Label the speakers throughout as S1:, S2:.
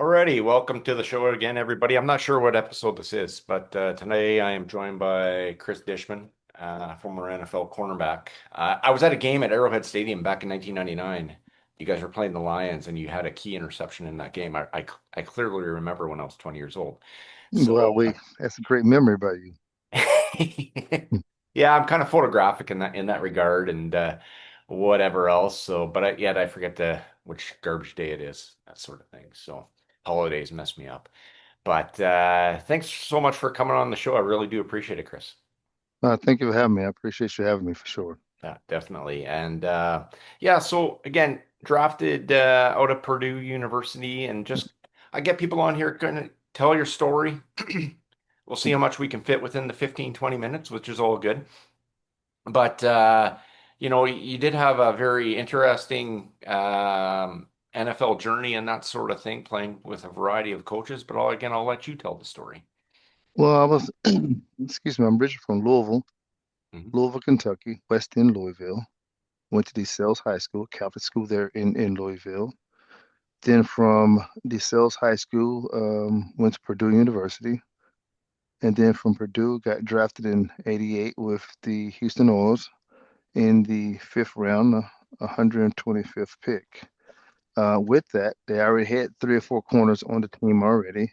S1: Alrighty, welcome to the show again, everybody. I'm not sure what episode this is, but today I am joined by Cris Dishman, former NFL cornerback. I was at a game at Arrowhead Stadium back in 1999. You guys were playing the Lions, and you had a key interception in that game. I clearly remember when I was 20 years old.
S2: Well,
S1: So,
S2: that's a great memory by you.
S1: yeah, I'm kind of photographic in that regard, and whatever else. So, but yet I forget which garbage day it is, that sort of thing. So, holidays mess me up. But thanks so much for coming on the show. I really do appreciate it, Chris.
S2: Thank you for having me. I appreciate you having me for sure.
S1: Yeah, definitely. And yeah, so again, drafted out of Purdue University, and just I get people on here kind of tell your story. We'll see how much we can fit within the 15, 20 minutes, which is all good. But you did have a very interesting NFL journey and that sort of thing, playing with a variety of coaches. But I'll let you tell the story.
S2: Well, I was, excuse me, I'm originally from
S1: Mhm.
S2: Louisville, Kentucky, West End, Louisville. Went to DeSales High School, Catholic school there in Louisville. Then from DeSales High School, went to Purdue University. And then from Purdue, got drafted in '88 with the Houston Oilers in the fifth round, 125th pick. With that, they already had three or four corners on the team already.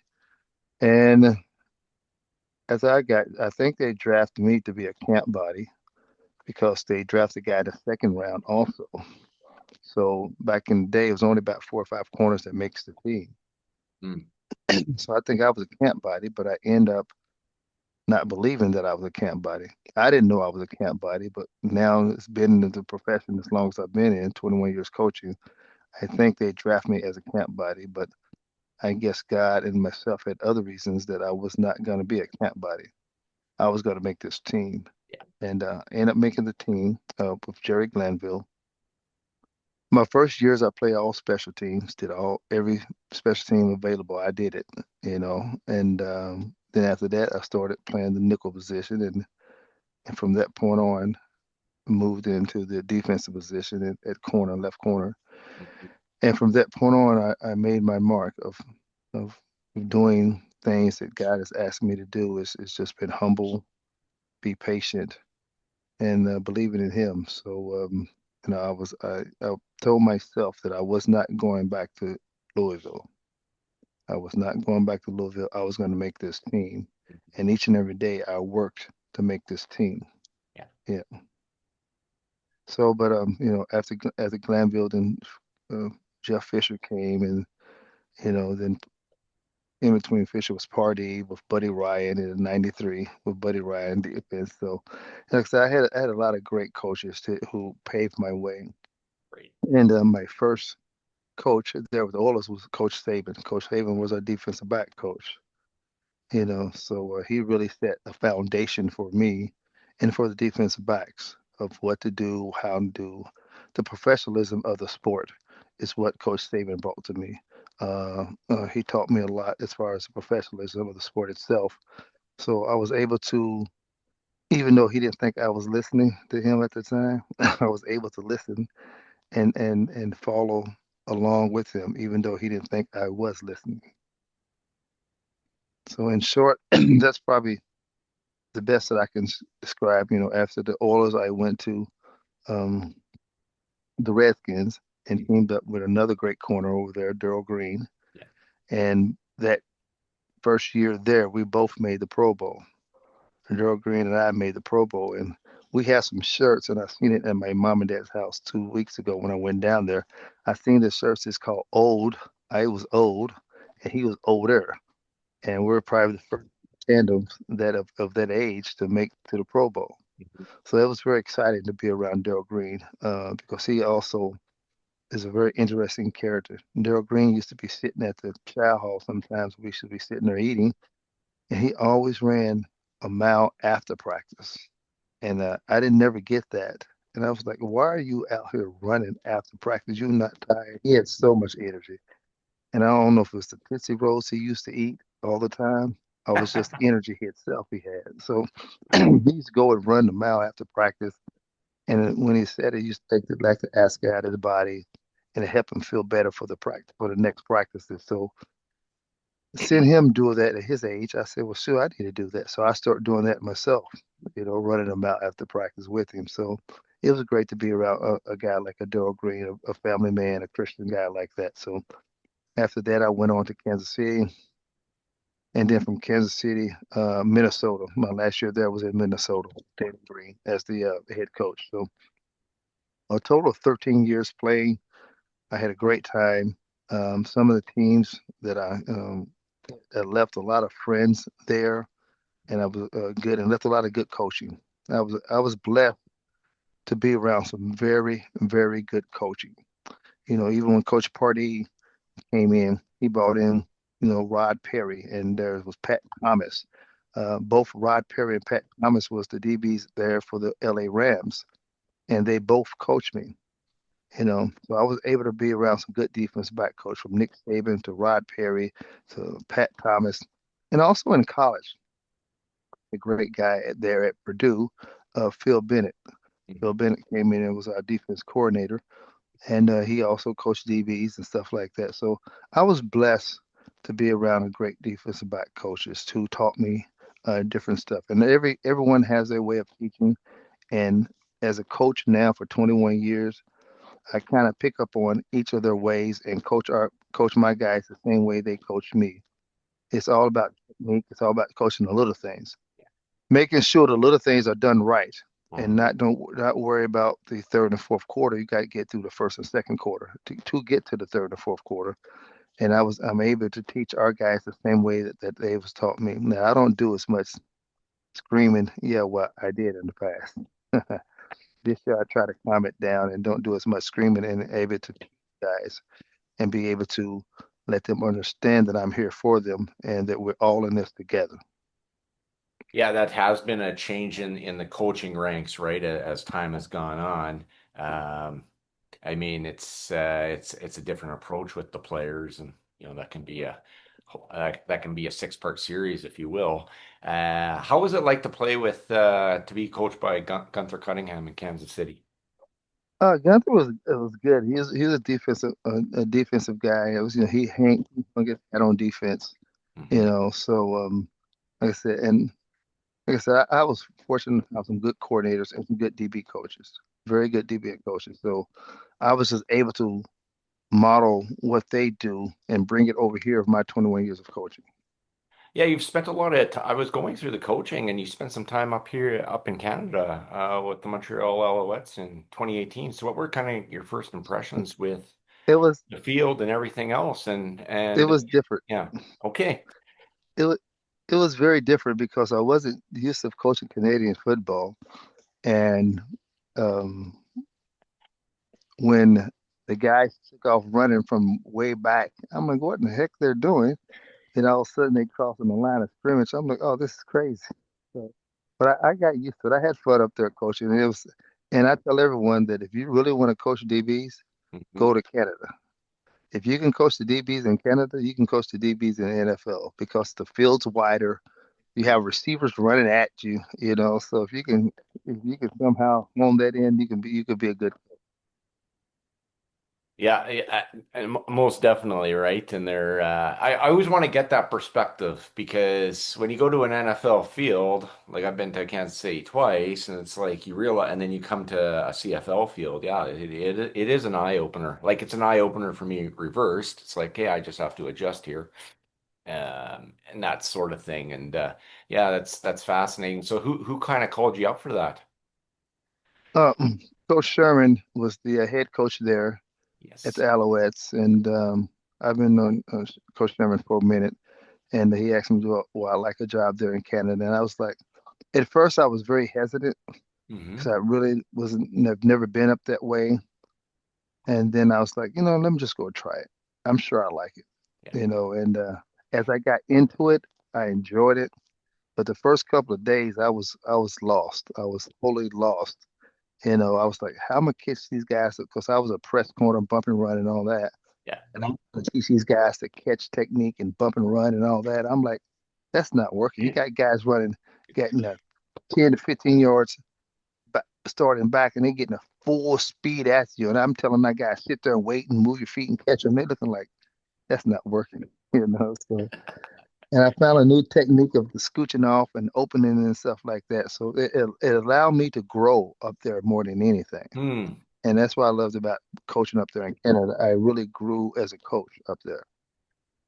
S2: And I think they drafted me to be a camp body because they drafted a guy in the second round also. So back in the day, it was only about four or five corners that makes the team.
S1: Mm.
S2: So I think I was a camp body, but I end up not believing that I was a camp body. I didn't know I was a camp body, but now it's been in the profession as long as I've been in 21 years coaching. I think they draft me as a camp body, but I guess God and myself had other reasons that I was not going to be a camp body. I was going to make this team.
S1: Yeah.
S2: And ended up making the team with Jerry Glanville. My first years, I played all special teams, did every special team available. I did it. And then after that, I started playing the nickel position, and from that point on, moved into the defensive position at corner, left corner.
S1: Mhm.
S2: And from that point on, I made my mark of doing things that God has asked me to do. It's just been humble, be patient, and believing in him. So, I told myself that I was not going back to Louisville. I was not going back to Louisville. I was going to make this team, and each and every day I worked to make this team.
S1: Yeah.
S2: Yeah. So, but after Glanville, then uh, Jeff Fisher came, and then in between Fisher was Pardee with Buddy Ryan in '93 with Buddy Ryan defense. So, like I said, I had a lot of great coaches who paved my way.
S1: Great.
S2: And my first coach there with the Oilers was Coach Saban. Coach Saban was our defensive back coach. So he really set a foundation for me and for the defensive backs of what to do, how to do. The professionalism of the sport is what Coach Saban brought to me. He taught me a lot as far as the professionalism of the sport itself. So I was able to, even though he didn't think I was listening to him at the time, I was able to listen and follow along with him, even though he didn't think I was listening. So in short, that's probably the best that I can describe. After the Oilers, I went to um, the Redskins and
S1: Mhm.
S2: teamed up with another great corner over there, Daryl Green.
S1: Yeah.
S2: And that first year there, we both made the Pro Bowl. Daryl Green and I made the Pro Bowl, and we had some shirts, and I seen it at my mom and dad's house 2 weeks ago when I went down there. I seen the shirts. It's called Old. I was old, and he was older, and we're probably the first tandems of that age to make to the Pro Bowl.
S1: Mhm.
S2: So it was very exciting to be around Daryl Green because he also is a very interesting character. Daryl Green used to be sitting at the chow hall sometimes. We should be sitting there eating, and he always ran a mile after practice. And I didn't never get that. And I was like, why are you out here running after practice? You're not tired. He had so much energy. And I don't know if it was the Tootsie Rolls he used to eat all the time. Or it was just the energy itself he had. So he used to go and run the mile after practice. And when he said it, he used to take the lactic acid out of the body and it helped him feel better for the next practices. So seeing him do that at his age, I said, well, sure, I need to do that. So I started doing that myself, running about after practice with him. So it was great to be around a guy like a Daryl Green, a family man, a Christian guy like that. So after that, I went on to Kansas City, and then from Kansas City, Minnesota. My last year there was in Minnesota, David Green as the head coach. So a total of 13 years playing. I had a great time. Some of the teams that left a lot of friends there, and I was good and left a lot of good coaching. I was blessed to be around some very very good coaching. Even when Coach Pardee came in, he brought in Rod Perry, and there was Pat Thomas. Both Rod Perry and Pat Thomas was the DBs there for the LA Rams, and they both coached me. So I was able to be around some good defense back coach from Nick Saban to Rod Perry to Pat Thomas, and also in college, a great guy there at Purdue, Phil Bennett. Phil Bennett came in and was our defense coordinator, and he also coached DBs and stuff like that. So I was blessed to be around a great defensive back coaches who taught me different stuff. And everyone has their way of teaching. And as a coach now for 21 years, I kind of pick up on each of their ways and coach my guys the same way they coach me. It's all about technique. It's all about coaching the little things, making sure the little things are done right, and
S1: Mhm.
S2: not worry about the third and fourth quarter. You got to get through the first and second quarter to get to the third and fourth quarter. And I'm able to teach our guys the same way that they was taught me. Now I don't do as much screaming, yeah, what I did in the past. This year I try to calm it down and don't do as much screaming and able to teach guys and be able to let them understand that I'm here for them and that we're all in this together.
S1: Yeah, that has been a change in the coaching ranks, right, as time has gone on. Um, I mean, it's a different approach with the players, and that can be a 6-part series, if you will. How was it like to play with to be coached by Gunther Cunningham in Kansas City?
S2: Gunther was good. He was a defensive guy. It was he hung his hat on defense.
S1: Hmm.
S2: So like I said, and like I said, I was fortunate to have some good coordinators and some good DB coaches, very good DB coaches. So I was just able to model what they do and bring it over here of my 21 years of coaching.
S1: Yeah, you've spent a lot of time. I was going through the coaching, and you spent some time up here, up in Canada, with the Montreal Alouettes in 2018. So, what were kind of your first impressions with
S2: It was
S1: the field and everything else?
S2: it
S1: And
S2: was different.
S1: yeah, okay.
S2: It was it was very different because I wasn't used to coaching Canadian football, and um, when the guys took off running from way back, I'm like, what in the heck they're doing? And all of a sudden they crossing the line of scrimmage. I'm like, oh, this is crazy. So, but I got used to it. I had fun up there coaching. And I tell everyone that if you really want to coach DBs,
S1: Mhm.
S2: go to Canada. If you can coach the DBs in Canada, you can coach the DBs in the NFL because the field's wider. You have receivers running at you. So if you can somehow hone that in, you could be a good.
S1: Yeah, most definitely, right? And I always want to get that perspective because when you go to an NFL field, like I've been to Kansas City twice, and it's like you realize, and then you come to a CFL field, yeah, it is an eye opener. Like it's an eye opener for me reversed. It's like, hey, I just have to adjust here, and that sort of thing. And yeah, that's fascinating. So who kind of called you up for that?
S2: Uh, Coach Sherman was the head coach there at the
S1: Yes.
S2: Alouettes, and I've been on Coach Sherman for a minute, and he asked me, do I like a job there in Canada? And I was like, at first I was very hesitant because
S1: Hmm.
S2: I really I've never been up that way, and then I was like, let me just go try it. I'm sure I like it,
S1: Yeah.
S2: and as I got into it, I enjoyed it. But the first couple of days, I was lost. I was totally lost. I was like, how am I catch these guys? Because I was a press corner, bump and run and all that.
S1: Yeah.
S2: And I'm going to teach these guys to catch technique and bump and run and all that. I'm like, that's not working. You got guys running, getting 10 to 15 yards starting back, and they getting a full speed at you. And I'm telling my guys, sit there and wait and move your feet and catch them. They're looking like, that's not working. So and I found a new technique of the scooching off and opening and stuff like that. So it allowed me to grow up there more than anything.
S1: Hmm.
S2: And that's what I loved about coaching up there in Canada. I really grew as a coach up there.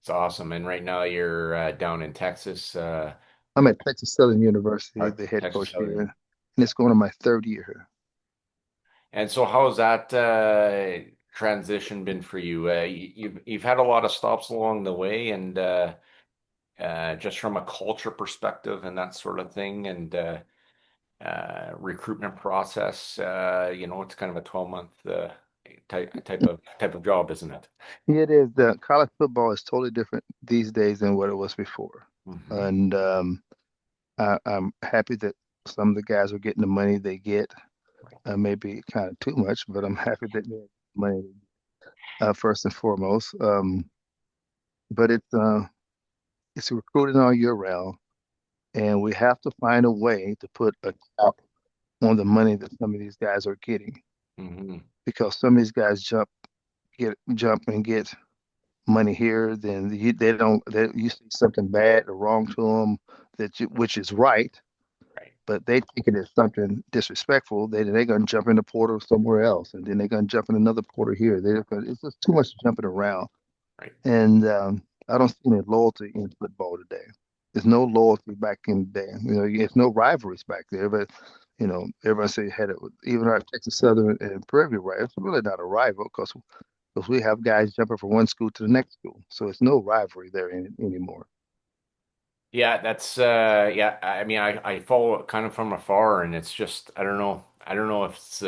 S1: It's awesome. And right now you're down in Texas,
S2: I'm at Texas Southern University,
S1: or
S2: the head
S1: Texas
S2: coach here,
S1: Southern.
S2: and
S1: Yeah.
S2: it's going to my third year here.
S1: And so how's that transition been for you? You've had a lot of stops along the way, and just from a culture perspective and that sort of thing, and recruitment process, it's kind of a 12-month type of job, isn't it?
S2: Yeah, it is. The college football is totally different these days than what it was before.
S1: Hmm.
S2: And I'm happy that some of the guys are getting the money they get.
S1: Right.
S2: Maybe kind of too much, but I'm happy that they're getting money first and foremost. But it's recruiting all year round, and we have to find a way to put a cap on the money that some of these guys are getting
S1: Hmm.
S2: because some of these guys jump and get money here, then they don't you see something bad or wrong to them which is right,
S1: Right.
S2: but they take it as something disrespectful. They're gonna jump in the portal somewhere else, and then they're gonna jump in another portal here. It's just too much jumping around.
S1: Right.
S2: And I don't see any loyalty in football today. There's no loyalty back in the day. There's no rivalries back there, but everyone say had it even our Texas Southern and Prairie right. It's really not a rival because we have guys jumping from one school to the next school, so it's no rivalry there anymore.
S1: Yeah, that's yeah, I mean I follow it kind of from afar, and it's just I don't know if it's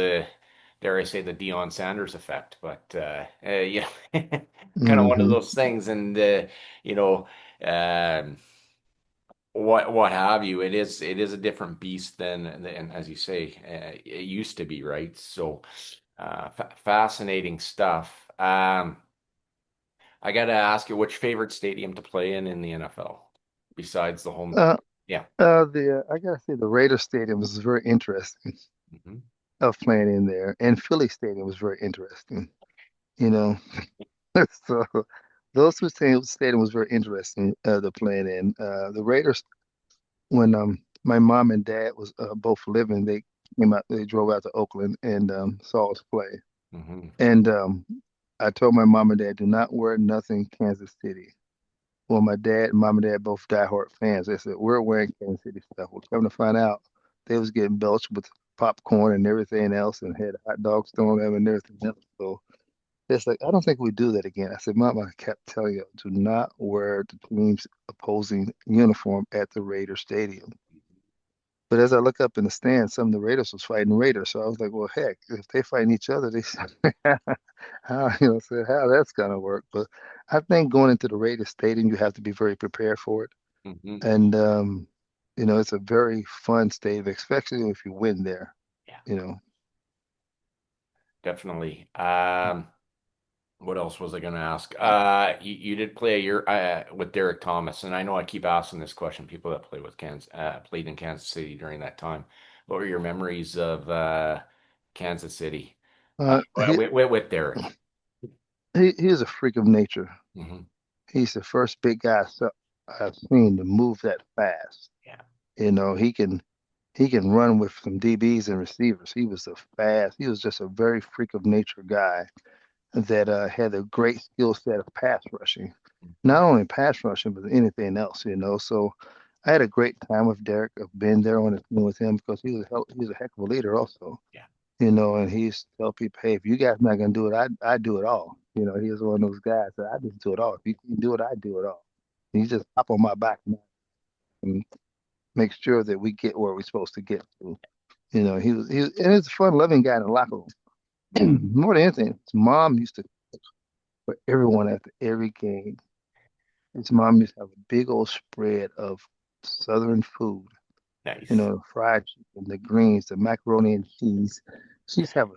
S1: dare I say the Deion Sanders effect, but yeah, kind of one of
S2: Hmm.
S1: those things. And you know um what have you. It is a different beast than as you say, it used to be, right? So fascinating stuff. I got to ask you, which favorite stadium to play in the NFL besides the home?
S2: Uh,
S1: Yeah.
S2: the I gotta say the Raider Stadium is very interesting
S1: Hmm.
S2: of playing in there, and Philly Stadium was very interesting. You know, so those two stadium was very interesting to playing in. The Raiders, when my mom and dad was both living, they drove out to Oakland and saw us play.
S1: Hmm.
S2: And I told my mom and dad, do not wear nothing Kansas City. Well, mom and dad both diehard fans. They said, we're wearing Kansas City stuff. Well, come to find out, they was getting belched with popcorn and everything else and had hot dogs thrown at them and everything else. So it's like, I don't think we do that again. I said, Mom, I kept telling you, do not wear the team's opposing uniform at the Raider Stadium. But as I look up in the stands, some of the Raiders was fighting Raiders. So I was like, well, heck, if they fighting each other, they so how that's gonna work. But I think going into the Raiders Stadium, you have to be very prepared for it.
S1: Hmm.
S2: And it's a very fun stadium, especially if you win there.
S1: Yeah,
S2: You know,
S1: definitely. What else was I going to ask? You did play a year with Derek Thomas, and I know I keep asking this question. People that played in Kansas City during that time. What were your memories of Kansas City uh,
S2: uh, he
S1: with Derek?
S2: he is a freak of nature.
S1: Hmm.
S2: He's the first big guy I've seen to move that fast.
S1: Yeah.
S2: He can run with some DBs and receivers. He was just a very freak of nature guy that had a great skill set of pass rushing. Not only pass rushing, but anything else. So I had a great time with Derek of being there on the team with him because he's a heck of a leader also.
S1: Yeah.
S2: And he used to tell people, hey, if you guys not gonna do it, I do it all. He was one of those guys that I just do it all. If you can do it, I do it all. And he just hop on my back and make sure that we get where we're supposed to get to. And he's a fun loving guy in the locker
S1: Hmm.
S2: room. More than anything, his mom used to for everyone after every game. His mom used to have a big old spread of Southern food,
S1: Nice.
S2: fried chicken, the greens, the macaroni and cheese. She used to have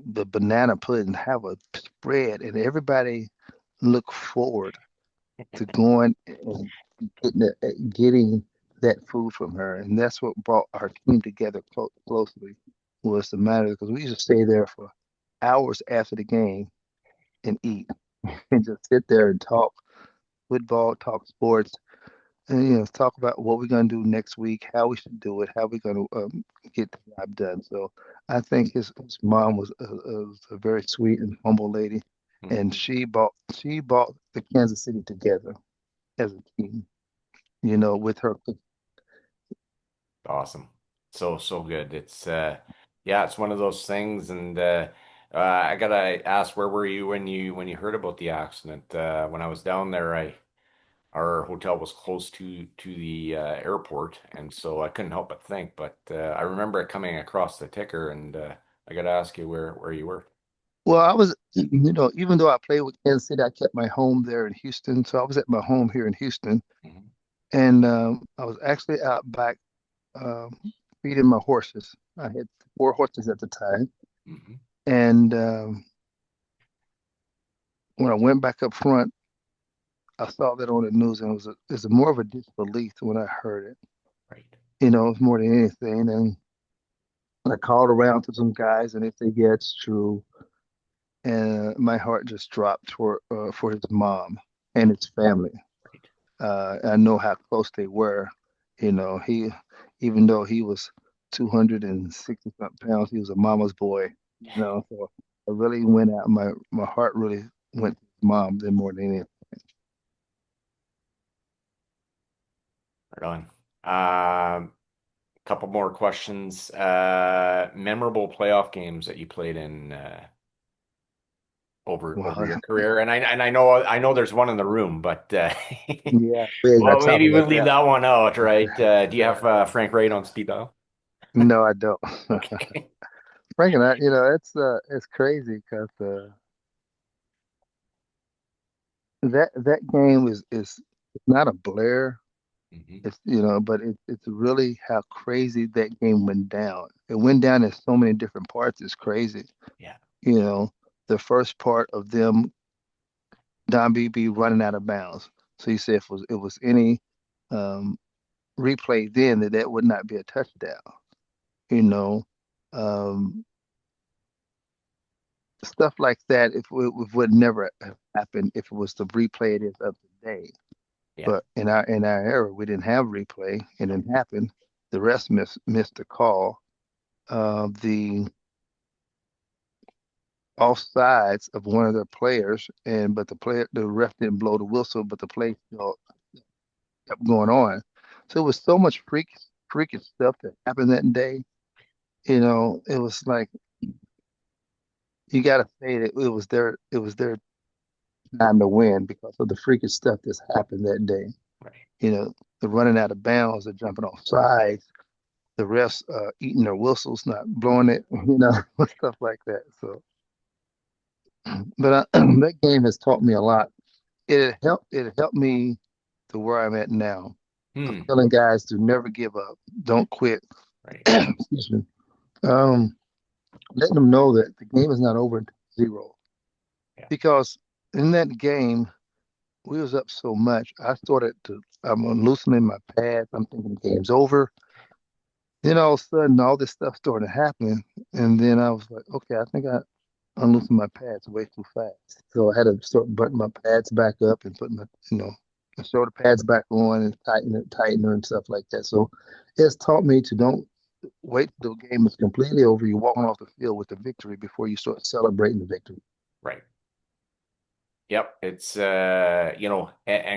S2: the banana pudding, have a spread, and everybody look forward to going and getting that food from her. And that's what brought our team together closely was the matter because we used to stay there for hours after the game and eat and just sit there and talk. football, talk sports, and talk about what we're gonna do next week, how we should do it, how we're gonna get the job done. So I think his mom was a very sweet and humble lady, and
S1: Mhm.
S2: she brought the Kansas City together as a team. With her.
S1: Awesome. So good. It's yeah, it's one of those things and I gotta ask, where were you when you heard about the accident? When I was down there, I our hotel was close to the airport, and so I couldn't help but think. But I remember it coming across the ticker, and I got to ask you where you were.
S2: Well, I was, even though I played with Kansas City, I kept my home there in Houston. So I was at my home here in Houston,
S1: Hmm.
S2: and I was actually out back um, feeding my horses. I had 4 horses at the time,
S1: Hmm.
S2: and when I went back up front, I saw that on the news, and it was more of a disbelief when I heard it.
S1: Right.
S2: It was more than anything. And I called around to some guys, and they said, "Yeah, it's true." And my heart just dropped for his mom and his family.
S1: Right.
S2: I know how close they were. He, even though he was 260 something pounds, he was a mama's boy. So I really went out. My heart really went to his mom than more than anything.
S1: Right on. Couple more questions. Memorable playoff games that you played in over
S2: Wow.
S1: your career, and I know there's one in the room, but
S2: Yeah, we ain't got
S1: well,
S2: time
S1: maybe
S2: about
S1: we'll leave
S2: that.
S1: that one out, right? Do you have Frank Wright on speed dial?
S2: No, I don't.
S1: Okay.
S2: Frank and I, it's crazy because that game is it's not a blur.
S1: Hmm.
S2: But it's really how crazy that game went down. It went down in so many different parts. It's crazy.
S1: Yeah.
S2: You know, the first part of them, Don BB running out of bounds. So you say if it was any um, replay then that would not be a touchdown. You know, um, Stuff like that. If it would never have happened if it was the replay it is of today.
S1: Yeah.
S2: But in our era, we didn't have replay. It didn't happen. The rest missed the call. The offsides of one of their players, but the ref didn't blow the whistle, but the play still kept going on. So it was so much freakish stuff that happened that day. It was like you got to say that it was their time to win because of the freakish stuff that's happened that day.
S1: Right.
S2: The running out of bounds, the jumping off sides, the refs eating their whistles, not blowing it, stuff like that. So, but that game has taught me a lot. It helped me to where I'm at now. Of
S1: Hmm.
S2: telling guys to never give up, don't quit.
S1: Right.
S2: Excuse me. Um, Letting them know that the game is not over until zero.
S1: Yeah.
S2: Because in that game, we was up so much. I'm loosening my pads. I'm thinking the game's over. Then all of a sudden, all this stuff started happening, and then I was like, okay, I think I unloosened my pads way too fast. So I had to start buttoning my pads back up and putting my shoulder pads back on and tighten her and stuff like that. So it's taught me to don't wait till the game is completely over. You're walking off the field with the victory before you start celebrating the victory.
S1: Right. Yep. It's and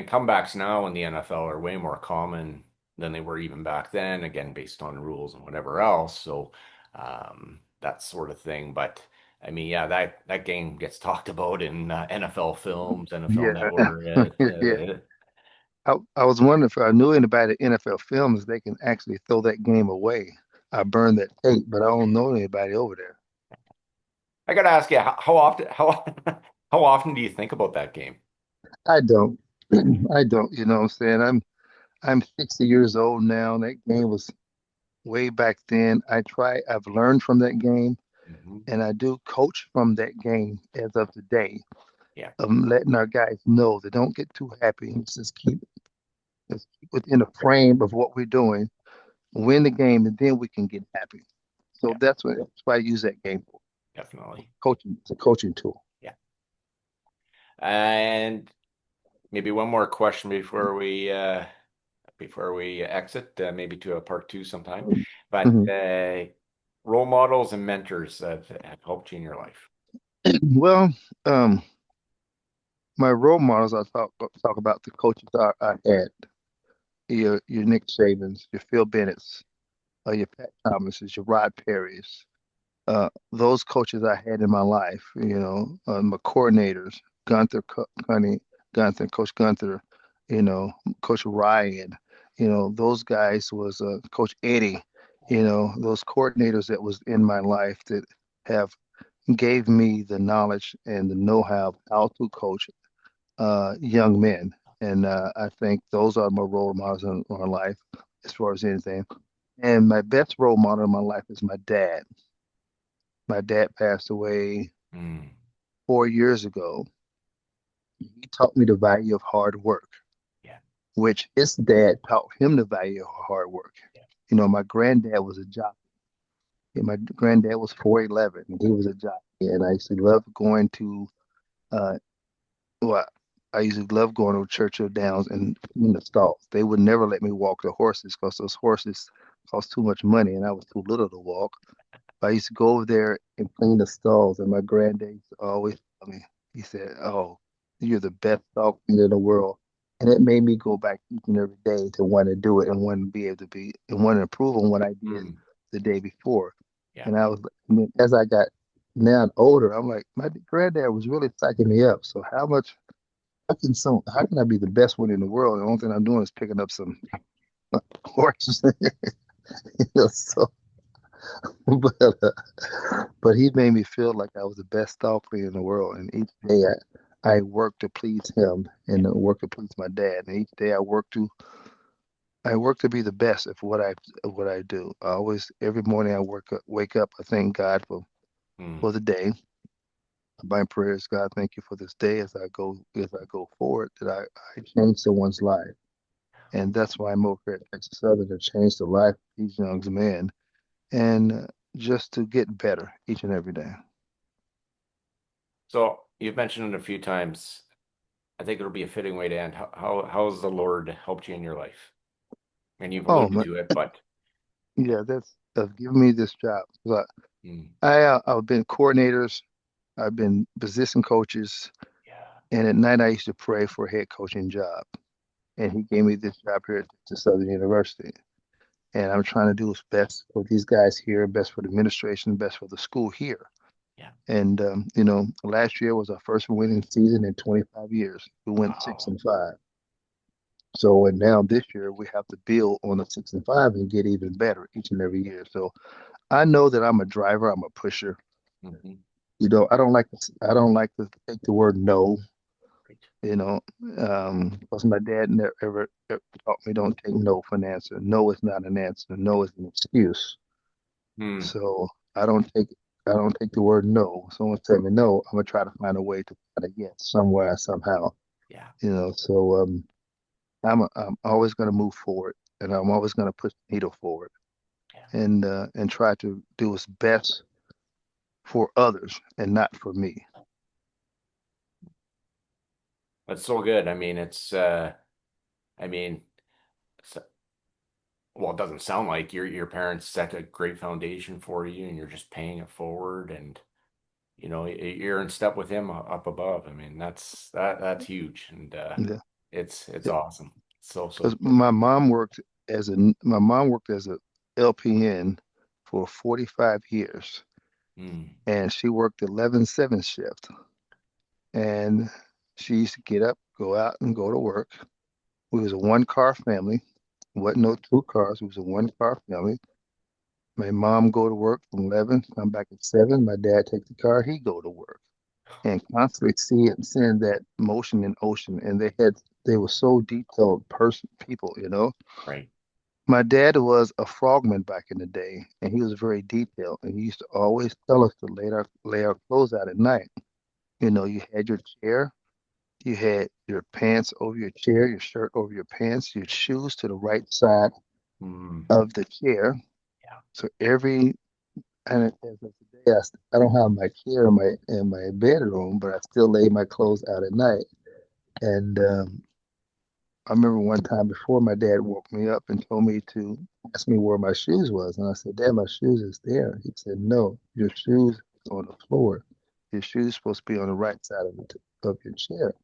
S1: comebacks now in the NFL are way more common than they were even back then, again, based on rules and whatever else. So that sort of thing. But I mean, yeah, that game gets talked about in NFL films, NFL
S2: Yeah,
S1: Network.
S2: yeah. I was wondering if I knew anybody at NFL Films, they can actually throw that game away. I burned that tape, but I don't know anybody over there.
S1: I gotta ask you, how often how often do you think about that game?
S2: I don't. I don't, you know what I'm saying? I'm 60 years old now. That game was way back then. I've learned from that game
S1: Hmm.
S2: and I do coach from that game as of today.
S1: Yeah.
S2: Letting our guys know that don't get too happy. Just keep within the frame of what we're doing, win the game, and then we can get happy. So
S1: Yeah.
S2: that's why I use that game for
S1: Definitely.
S2: coaching. It's a coaching tool.
S1: Yeah. And maybe one more question before we exit, maybe to a part two sometime. But
S2: Mhm.
S1: role models and mentors that have helped you in your life.
S2: Well, um, my role models, I talk about the coaches I had. Your Nick Sabans, your Phil Bennett's, your Pat Thomas's, your Rod Perry's. Those coaches I had in my life, my coordinators, Gunther, Gunther, Coach Gunther, Coach Ryan, those guys was Coach Eddie, those coordinators that was in my life that have gave me the knowledge and the know-how of how to coach young men. And I think those are my role models in my life as far as anything. And my best role model in my life is my dad. My dad passed away
S1: Mm,
S2: 4 years ago. He taught me the value of hard work,
S1: yeah,
S2: which his dad taught him the value of hard work.
S1: yeah.
S2: My granddad was a jockey. And my granddad was 4'11", and he was a jockey. And I used to love going to, uh, well, I used to love going to Churchill Downs and in the stalls. They would never let me walk the horses because those horses cost too much money, and I was too little to walk. I used to go over there and clean the stalls, and my granddad used to always tell me, he said, "Oh, you're the best dog cleaner in the world." And it made me go back each and every day to want to do it and want to be able to be and want to improve on what I did
S1: Mm,
S2: the day before.
S1: yeah.
S2: And I mean, as I got now older, I'm like, my granddad was really psyching me up. So how can I be the best one in the world? The only thing I'm doing is picking up some horses. So, but he made me feel like I was the best dog player in the world. And each day I worked to please him
S1: Yeah.
S2: and work to please my dad. And each day I work to be the best of what I do. I always every morning wake up, I thank God
S1: Mm.
S2: for the day. My prayers, God, thank you for this day as I go forward, that I change someone's life. And that's why I'm over here at Texas Southern to change the life of these young men and just to get better each and every day.
S1: So you've mentioned it a few times. I think it'll be a fitting way to end. How has the Lord helped you in your life? And you've
S2: Oh,
S1: alluded to it, but yeah.
S2: yeah, that's given me this job. 'Cause
S1: Mm,
S2: I've been coordinators, I've been position coaches,
S1: yeah.
S2: and at night I used to pray for a head coaching job. And he gave me this job here at Texas Southern University. And I'm trying to do what's best for these guys here, best for the administration, best for the school here.
S1: Yeah.
S2: And last year was our first winning season in 25 years. We went six
S1: Wow.
S2: and five. So and now this year we have to build on the 6 and 5 and get even better each and every year. So I know that I'm a driver, I'm a pusher.
S1: Hmm.
S2: I don't like to take the word no,
S1: Great.
S2: because my dad never ever taught me don't take no for an answer. No is not an answer. No is an excuse.
S1: Hmm.
S2: So I don't take the word no. Someone tell me no, I'm gonna try to find a way to find a yes somewhere somehow.
S1: Yeah.
S2: So I'm always gonna move forward, and I'm always gonna push the needle forward,
S1: Yeah.
S2: and try to do what's best for others and not for me.
S1: That's so good. I mean, it's, well, it doesn't sound like your parents set a great foundation for you and you're just paying it forward and you're in step with him up above. I mean, that's huge and
S2: Yeah,
S1: it's awesome. So
S2: because
S1: good.
S2: my mom worked as a LPN for 45 years,
S1: Mm,
S2: and she worked 11/7 shift, and she used to get up, go out, and go to work. We was a one-car family. Wasn't no two cars. We was a one-car family. My mom go to work from 11, come back at 7. My dad take the car, he go to work. And constantly seeing that motion in ocean. And they were so detailed people.
S1: right.
S2: My dad was a frogman back in the day, and he was very detailed. And he used to always tell us to lay our clothes out at night. You had your chair, you had your pants over your chair, your shirt over your pants, your shoes to the right side
S1: Mm,
S2: of the chair.
S1: yeah.
S2: So and as of today, I don't have my chair in my bedroom, but I still lay my clothes out at night. And I remember one time before my dad woke me up and told me to ask me where my shoes was. And I said, Dad, my shoes is there. He said, No, your shoes is on the floor. Your shoes supposed to be on the right side of of your chair.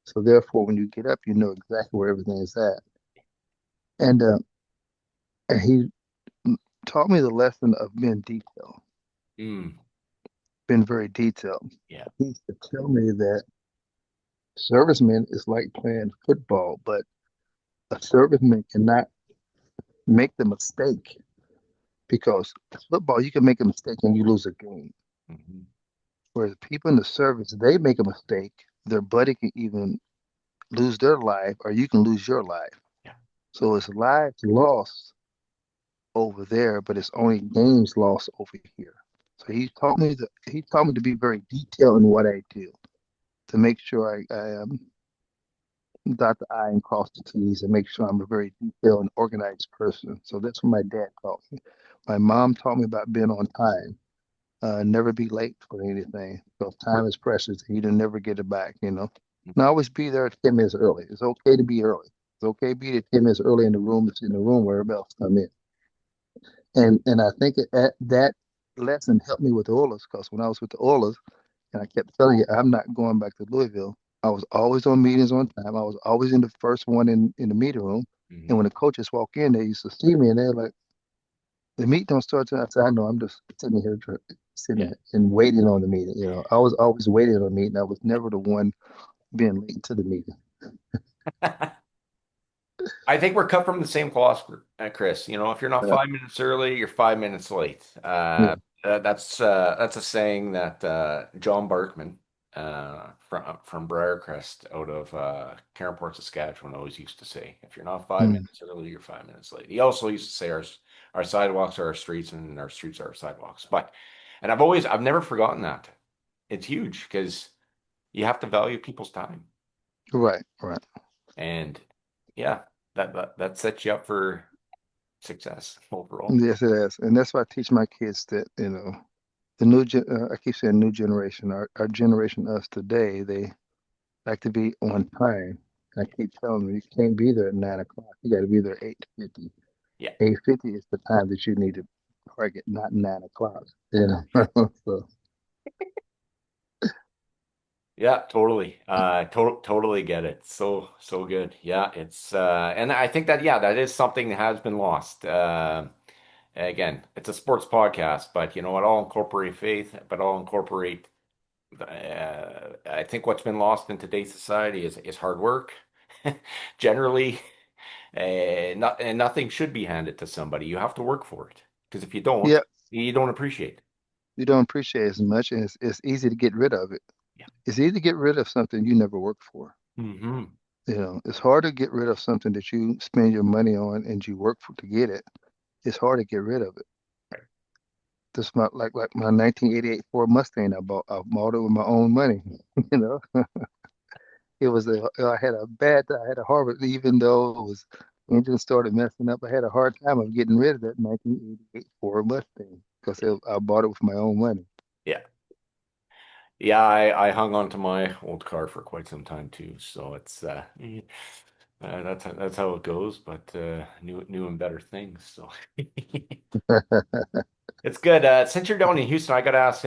S2: So therefore, when you get up, you know exactly where everything is at. And and he taught me the lesson of being detailed,
S1: Mm,
S2: being very detailed.
S1: yeah.
S2: He used to tell me that servicemen is like playing football, but a serviceman cannot make the mistake because football, you can make a mistake and you lose a game.
S1: Hmm.
S2: Whereas people in the service, they make a mistake, their buddy can even lose their life or you can lose your life.
S1: Yeah.
S2: So it's lives lost over there, but it's only games lost over here. So he taught me to be very detailed in what I do to make sure I dot the I and cross the T's and make sure I'm a very detailed and organized person. So that's what my dad taught me. My mom taught me about being on time. Never be late for anything. Because time is precious and you don't never get it back, you know. And always be there 10 minutes early. It's okay to be early. It's okay to be there 10 minutes early in the room that's in the room where everybody else come in. And I think that lesson helped me with the Oilers because when I was with the Oilers, and I kept telling you, I'm not going back to Louisville. I was always on meetings on time. I was always in the first one in the meeting room. And
S1: Hmm.
S2: when the coaches walk in, they used to see me and they're like, the meet don't start till I said, I know, I'm just sitting here sitting
S1: Yeah.
S2: and waiting on the meeting. You know, I was always waiting on the meeting. I was never the one being late to the meeting.
S1: I think we're cut from the same cloth, Chris. You know, if you're not
S2: Uh,
S1: 5 minutes early, you're 5 minutes late.
S2: yeah.
S1: That's a saying that John Barkman from Briarcrest out of Cairnport, Saskatchewan, always used to say. If you're not five
S2: Mm,
S1: minutes early, you're 5 minutes late. He also used to say our sidewalks are our streets and our streets are our sidewalks. And I've never forgotten that. It's huge because you have to value people's time.
S2: right, right.
S1: And yeah, that sets you up for success overall.
S2: Yes, it is. And that's why I teach my kids that, you know, the new I keep saying new generation, our generation, us today, they like to be on time. I keep telling them you can't be there at 9 o'clock. You got to be there 8:50.
S1: Yeah.
S2: 8:50 is the time that you need to target, not 9 o'clock. You know, so
S1: Yeah, totally. Totally get it. So good. Yeah, it's and I think that yeah, that is something that has been lost. Again, it's a sports podcast, but you know what? I'll incorporate faith, but I'll incorporate I think what's been lost in today's society is hard work. Generally, and nothing should be handed to somebody. You have to work for it. Because if
S2: yeah,
S1: you don't appreciate it.
S2: you don't appreciate it as much, and it's easy to get rid of it.
S1: Yeah.
S2: It's easy to get rid of something you never worked for.
S1: Hmm.
S2: You know, it's hard to get rid of something that you spend your money on and you work for to get it. It's hard to get rid of it. Just my like my 1988 Ford Mustang I bought it with my own money. You know, it was I had a hard even though it was engine started messing up. I had a hard time of getting rid of that 1988 Ford Mustang because I bought it with my own money.
S1: Yeah. Yeah, I hung on to my old car for quite some time too. So it's that's how it goes, but new and better things. So it's good. Since you're down in Houston, I gotta ask,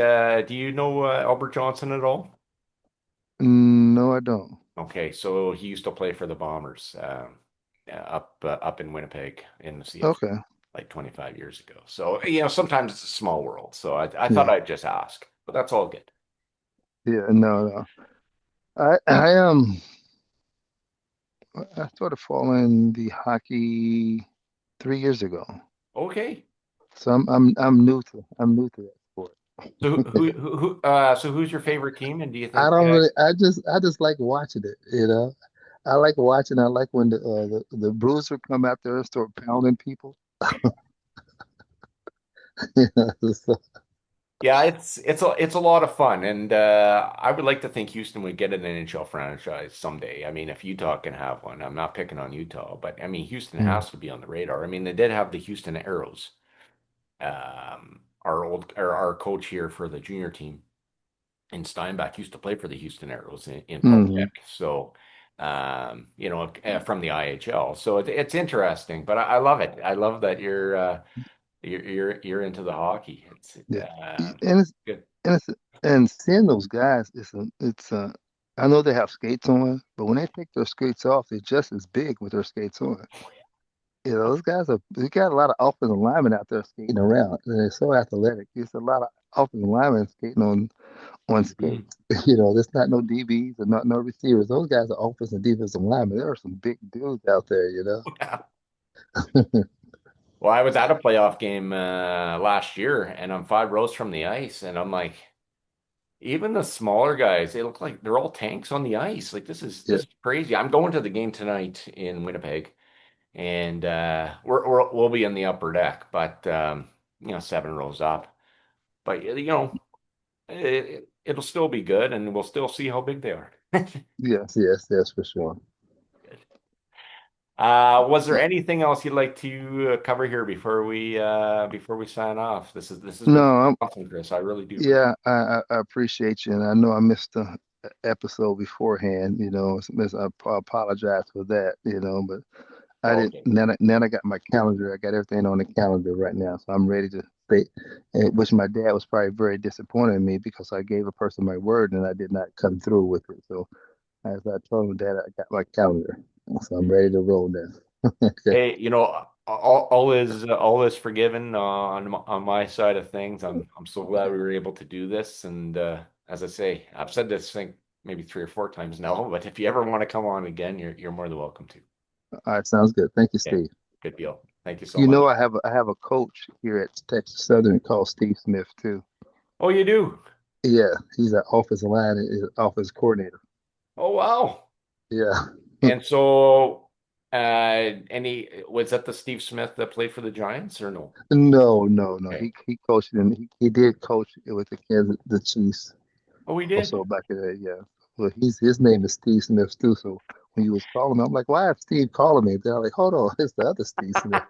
S1: do you know Albert Johnson at all?
S2: No, I don't.
S1: Okay, so he used to play for the Bombers up in Winnipeg in the CF
S2: Okay.
S1: like 25 years ago. So, you know, sometimes it's a small world. So I thought
S2: Yeah.
S1: I'd just ask, but that's all good.
S2: Yeah. No, no. I started following the hockey 3 years ago.
S1: Okay.
S2: So I'm new to that sport.
S1: So so who's your favorite team? And do you
S2: I
S1: think
S2: don't really I just like watching it, you know. I like watching. I like when the bruiser come out there and start pounding people. You know, so,
S1: yeah, it's a lot of fun. And I would like to think Houston would get an NHL franchise someday. I mean, if Utah can have one, I'm not picking on Utah, but I mean, Houston
S2: mm,
S1: has to be on the radar. I mean, they did have the Houston Arrows. Our coach here for the junior team in Steinbach used to play for the Houston Arrows in Paul
S2: hmm
S1: Tech. So. from the IHL. So it's interesting, but I love it. I love that you're into the hockey. It's
S2: Yeah.
S1: uh,
S2: And it's
S1: good.
S2: and it's and seeing those guys, I know they have skates on, but when they take their skates off, they're just as big with their skates on. You know, they got a lot of offensive linemen out there skating around. And they're so athletic. There's a lot of offensive linemen skating on
S1: Mhm.
S2: skates. You know, there's not no DBs and not no receivers. Those guys are offensive and defensive linemen. There are some big dudes out there, you know.
S1: Well, I was at a playoff game last year, and I'm 5 rows from the ice, and I'm like, even the smaller guys, they look like they're all tanks on the ice. Like
S2: Yeah,
S1: this is crazy. I'm going to the game tonight in Winnipeg, and we'll be in the upper deck, but 7 rows up. But it'll still be good, and we'll still see how big they are.
S2: yes, for sure.
S1: Was there anything else you'd like to cover here before we sign off? This has
S2: No,
S1: been
S2: I'm
S1: awesome, Chris. I really do appreciate
S2: Yeah, I appreciate you, and I know I missed the episode beforehand. You know, I apologize for that. You know, but
S1: it.
S2: I
S1: All
S2: didn't.
S1: good.
S2: Now I got my calendar. I got everything on the calendar right now, so I'm ready to say. Which my dad was probably very disappointed in me because I gave a person my word and I did not come through with it. So as I told him, Dad, I got my calendar, so I'm ready to roll now. Okay.
S1: Hey, all is forgiven on my side of things. I'm so glad we were able to do this. And as I say, I've said this thing maybe 3 or 4 times now, but if you ever want to come on again, you're more than welcome to.
S2: All right, sounds good. Thank you,
S1: Okay,
S2: Steve.
S1: good deal. Thank you so
S2: You know,
S1: much.
S2: I have a coach here at Texas Southern called Steve Smith too.
S1: Oh, you do?
S2: Yeah, he's an offensive line, offense coordinator.
S1: Oh, wow.
S2: Yeah.
S1: And so, any was that the Steve Smith that played for the Giants or no?
S2: No.
S1: Okay.
S2: He coached and he did coach with the Chiefs
S1: Oh, we did.
S2: also back in the day. Yeah. Well, his name is Steve Smith too. So when you was calling me, I'm like, why is Steve calling me? They're like, hold on, it's the other Steve Smith.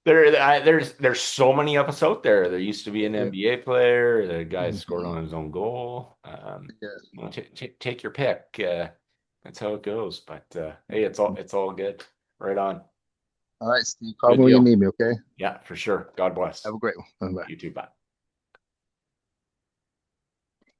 S1: There's so many of us out there. There used to be an
S2: Yeah.
S1: NBA player. The guy scored
S2: Mhm.
S1: on his own goal.
S2: Yeah.
S1: Take your pick. That's how it goes. But hey, it's all good. Right on.
S2: All right, Steve, call
S1: Good
S2: me when you
S1: deal.
S2: need me. Okay.
S1: Yeah, for sure. God bless.
S2: Have a great one. Bye.
S1: You too. Bye.